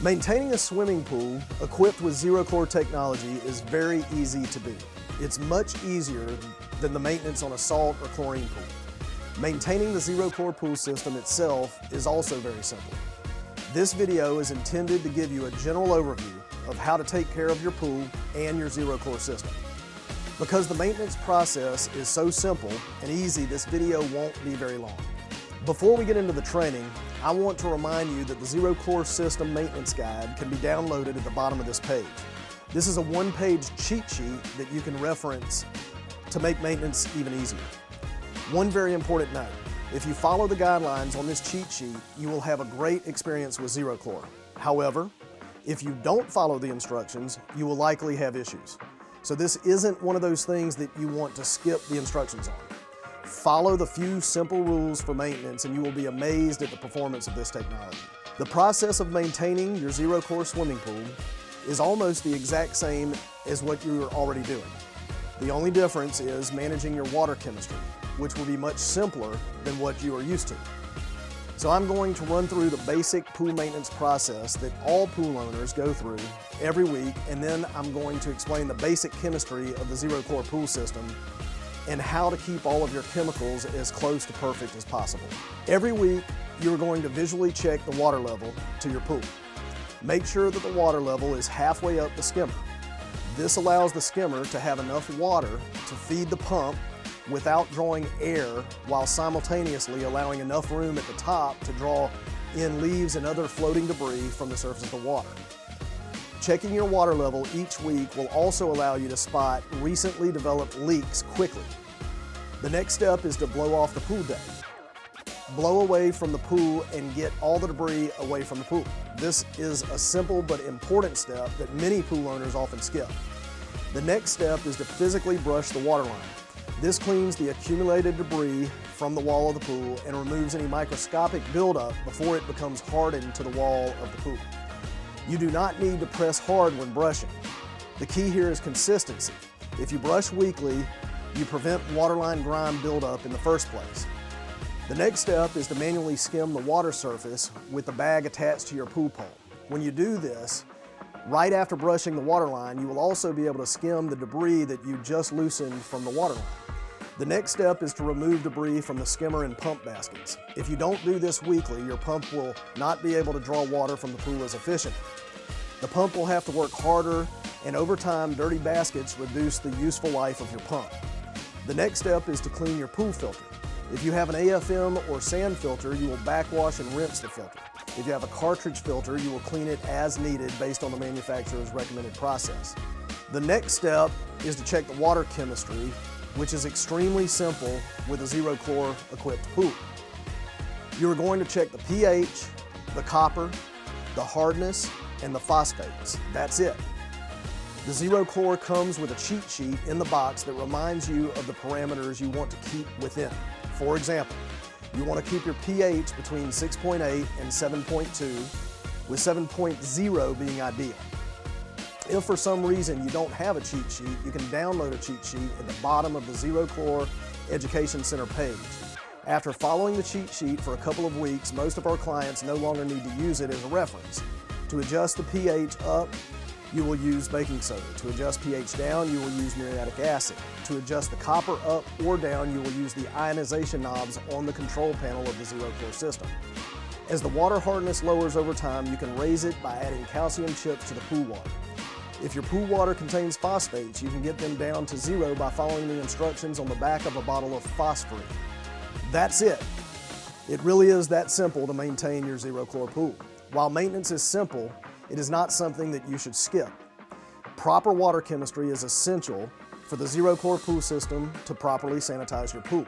Maintaining a swimming pool equipped with ZeroChlor technology is very easy to do. It's much easier than the maintenance on a salt or chlorine pool. Maintaining the ZeroChlor Pool System itself is also very simple. This video is intended to give you a general overview of how to take care of your pool and your ZeroChlor system. Because the maintenance process is so simple and easy, this video won't be very long. Before we get into the training, I want to remind you that the ZeroChlor System Maintenance Guide can be downloaded at the bottom of this page. This is a one-page cheat sheet that you can reference to make maintenance even easier. One very important note, if you follow the guidelines on this cheat sheet, you will have a great experience with ZeroChlor. However, if you don't follow the instructions, you will likely have issues. So this isn't one of those things that you want to skip the instructions on. Follow the few simple rules for maintenance and you will be amazed at the performance of this technology. The process of maintaining your ZeroChlor swimming pool is almost the exact same as what you are already doing. The only difference is managing your water chemistry, which will be much simpler than what you are used to. So I'm going to run through the basic pool maintenance process that all pool owners go through every week, and then I'm going to explain the basic chemistry of the ZeroChlor Pool System and how to keep all of your chemicals as close to perfect as possible. Every week, you're going to visually check the water level to your pool. Make sure that the water level is halfway up the skimmer. This allows the skimmer to have enough water to feed the pump without drawing air, while simultaneously allowing enough room at the top to draw in leaves and other floating debris from the surface of the water. Checking your water level each week will also allow you to spot recently developed leaks quickly. The next step is to blow off the pool deck. Blow away from the pool and get all the debris away from the pool. This is a simple but important step that many pool owners often skip. The next step is to physically brush the water line. This cleans the accumulated debris from the wall of the pool and removes any microscopic buildup before it becomes hardened to the wall of the pool. You do not need to press hard when brushing. The key here is consistency. If you brush weekly, you prevent waterline grime buildup in the first place. The next step is to manually skim the water surface with the bag attached to your pool pump. When you do this, right after brushing the water line, you will also be able to skim the debris that you just loosened from the water line. The next step is to remove debris from the skimmer and pump baskets. If you don't do this weekly, your pump will not be able to draw water from the pool as efficiently. The pump will have to work harder, and over time, dirty baskets reduce the useful life of your pump. The next step is to clean your pool filter. If you have an AFM or sand filter, you will backwash and rinse the filter. If you have a cartridge filter, you will clean it as needed based on the manufacturer's recommended process. The next step is to check the water chemistry, which is extremely simple with a ZeroChlor equipped pool. You are going to check the pH, the copper, the hardness, and the phosphates. That's it. The ZeroChlor comes with a cheat sheet in the box that reminds you of the parameters you want to keep within. For example, you want to keep your pH between 6.8 and 7.2, with 7.0 being ideal. If for some reason you don't have a cheat sheet, you can download a cheat sheet at the bottom of the ZeroChlor Education Center page. After following the cheat sheet for a couple of weeks, most of our clients no longer need to use it as a reference. To adjust the pH up, you will use baking soda. To adjust pH down, you will use muriatic acid. To adjust the copper up or down, you will use the ionization knobs on the control panel of the ZeroChlor system. As the water hardness lowers over time, you can raise it by adding calcium chips to the pool water. If your pool water contains phosphates, you can get them down to 0 by following the instructions on the back of a bottle of phosphorine. That's it. It really is that simple to maintain your ZeroChlor pool. While maintenance is simple, it is not something that you should skip. Proper water chemistry is essential for the ZeroChlor pool system to properly sanitize your pool.